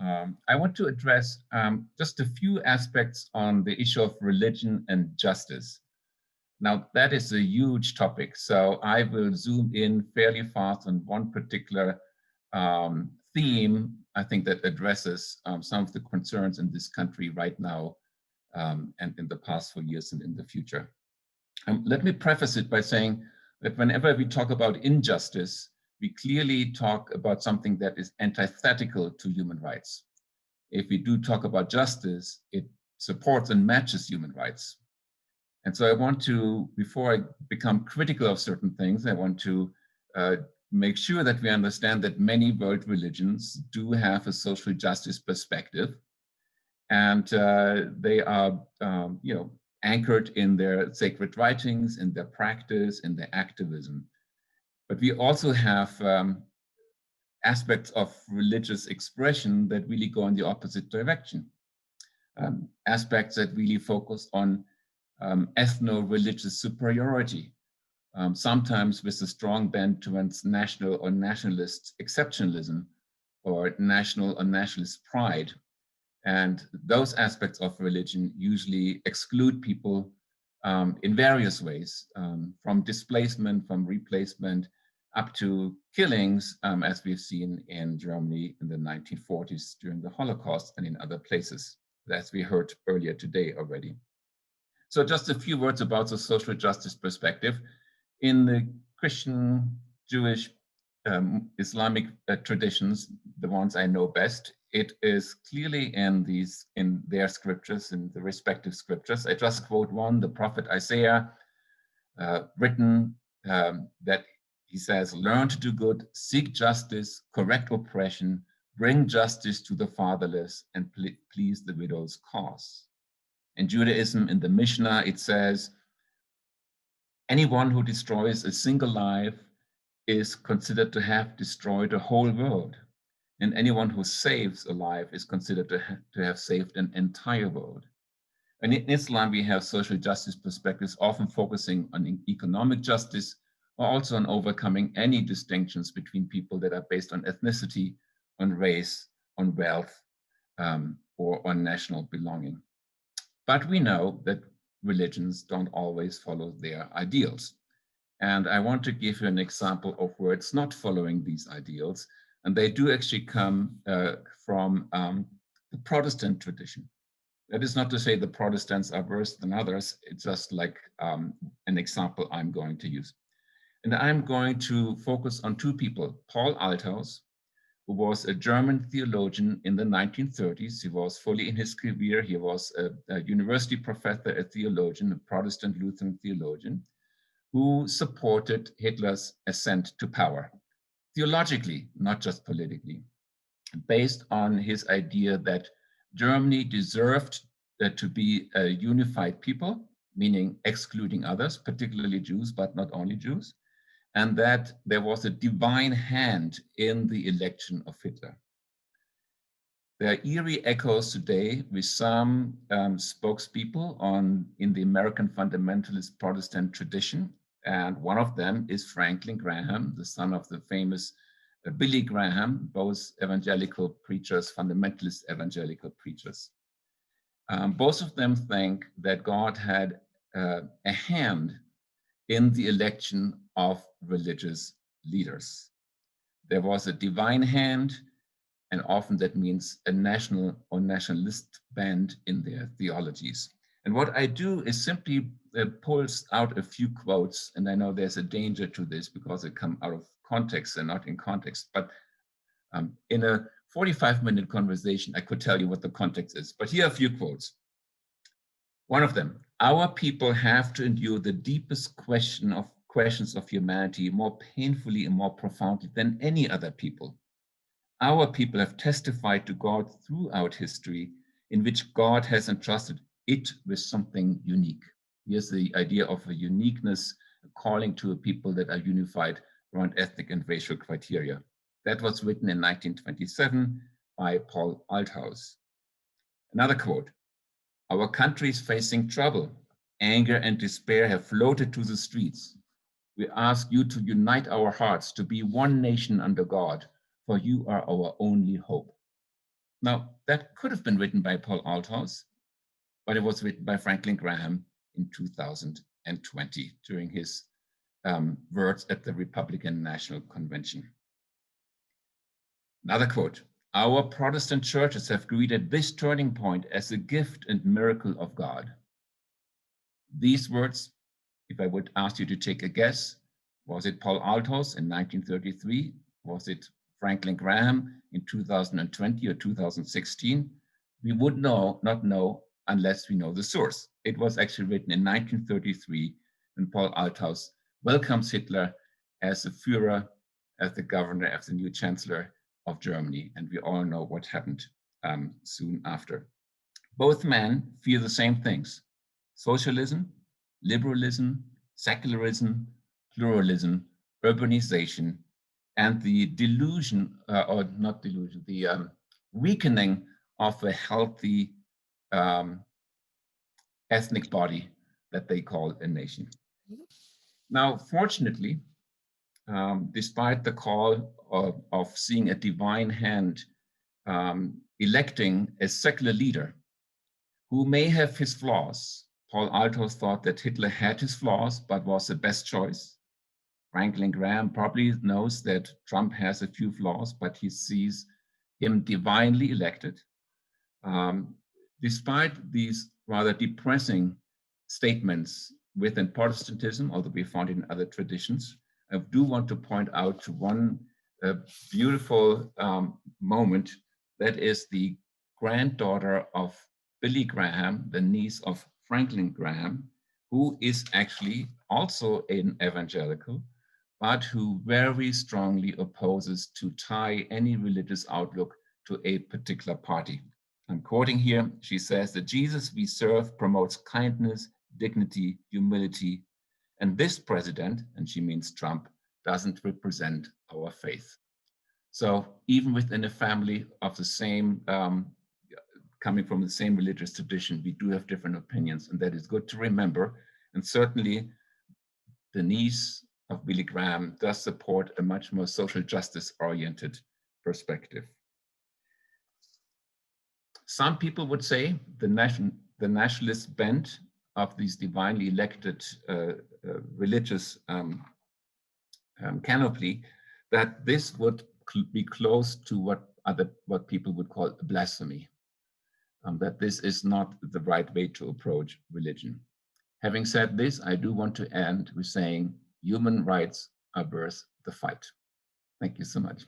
I want to address just a few aspects on the issue of religion and justice. Now, that is a huge topic, so I will zoom in fairly fast on one particular theme, I think, that addresses some of the concerns in this country right now and in the past 4 years and in the future. Let me preface it by saying that whenever we talk about injustice, we clearly talk about something that is antithetical to human rights. If we do talk about justice, it supports and matches human rights. And so I want to, before I become critical of certain things, I want to make sure that we understand that many world religions do have a social justice perspective, and they are, anchored in their sacred writings, in their practice, in their activism. But we also have aspects of religious expression that really go in the opposite direction. Aspects that really focus on ethno-religious superiority, sometimes with a strong bent towards national or nationalist exceptionalism or national or nationalist pride. And those aspects of religion usually exclude people in various ways, from displacement, from replacement, up to killings, as we've seen in Germany in the 1940s during the Holocaust and in other places, as we heard earlier today already. So just a few words about the social justice perspective. In the Christian, Jewish, Islamic traditions, the ones I know best, it is clearly in their scriptures, in the respective scriptures. I just quote one, the prophet Isaiah, written that he says, "Learn to do good, seek justice, correct oppression, bring justice to the fatherless, and please the widow's cause." In Judaism, in the Mishnah, it says, anyone who destroys a single life is considered to have destroyed a whole world. And anyone who saves a life is considered to have saved an entire world. And in Islam, we have social justice perspectives, often focusing on economic justice, or also on overcoming any distinctions between people that are based on ethnicity, on race, on wealth, or on national belonging. But we know that religions don't always follow their ideals. And I want to give you an example of where it's not following these ideals. And they do actually come from the Protestant tradition. That is not to say the Protestants are worse than others. It's just like an example I'm going to use. And I'm going to focus on two people, Paul Althaus, who was a German theologian in the 1930s. He was fully in his career. He was a university professor, a theologian, a Protestant Lutheran theologian, who supported Hitler's ascent to power, theologically, not just politically, based on his idea that Germany deserved to be a unified people, meaning excluding others, particularly Jews, but not only Jews, and that there was a divine hand in the election of Hitler. There are eerie echoes today with some spokespeople in the American fundamentalist Protestant tradition, and one of them is Franklin Graham, the son of the famous Billy Graham, both evangelical preachers, fundamentalist evangelical preachers. Both of them think that God had a hand in the election of religious leaders. There was a divine hand, and often that means a national or nationalist bent in their theologies. And what I do is simply pulls out a few quotes, and I know there's a danger to this because they come out of context and not in context, but in a 45-minute conversation, I could tell you what the context is, but here are a few quotes. One of them, our people have to endure the deepest questions of humanity more painfully and more profoundly than any other people. Our people have testified to God throughout history, in which God has entrusted it with something unique. Here's the idea of a uniqueness, calling to a people that are unified around ethnic and racial criteria. That was written in 1927 by Paul Althaus. Another quote, our country is facing trouble. Anger and despair have floated to the streets. We ask you to unite our hearts to be one nation under God, for you are our only hope. Now, that could have been written by Paul Althaus, but it was written by Franklin Graham in 2020 during his words at the Republican National Convention. Another quote, "Our Protestant churches have greeted this turning point as a gift and miracle of God." These words, if I would ask you to take a guess, was it Paul Althaus in 1933? Was it Franklin Graham in 2020 or 2016? We would not know unless we know the source. It was actually written in 1933 when Paul Althaus welcomes Hitler as the Führer, as the governor, as the new chancellor of Germany. And we all know what happened soon after. Both men fear the same things: socialism, liberalism, secularism, pluralism, urbanization, and the delusion, or not delusion, the weakening of a healthy ethnic body that they call a nation. Now, fortunately, despite the call of seeing a divine hand electing a secular leader who may have his flaws, Paul Althaus thought that Hitler had his flaws, but was the best choice. Franklin Graham probably knows that Trump has a few flaws, but he sees him divinely elected. Despite these rather depressing statements within Protestantism, although we found it in other traditions, I do want to point out to one beautiful moment. That is the granddaughter of Billy Graham, the niece of Franklin Graham, who is actually also an evangelical, but who very strongly opposes to tie any religious outlook to a particular party. I'm quoting here. She says, "The Jesus we serve promotes kindness, dignity, humility, and this president," and she means Trump, "doesn't represent our faith." So even within a family of the same, coming from the same religious tradition, we do have different opinions, and that is good to remember. And certainly the niece of Billy Graham does support a much more social justice-oriented perspective. Some people would say the nationalist bent of these divinely elected religious canopy, that this would be close to what people would call blasphemy, that this is not the right way to approach religion. Having said this, I do want to end with saying human rights are worth the fight. Thank you so much.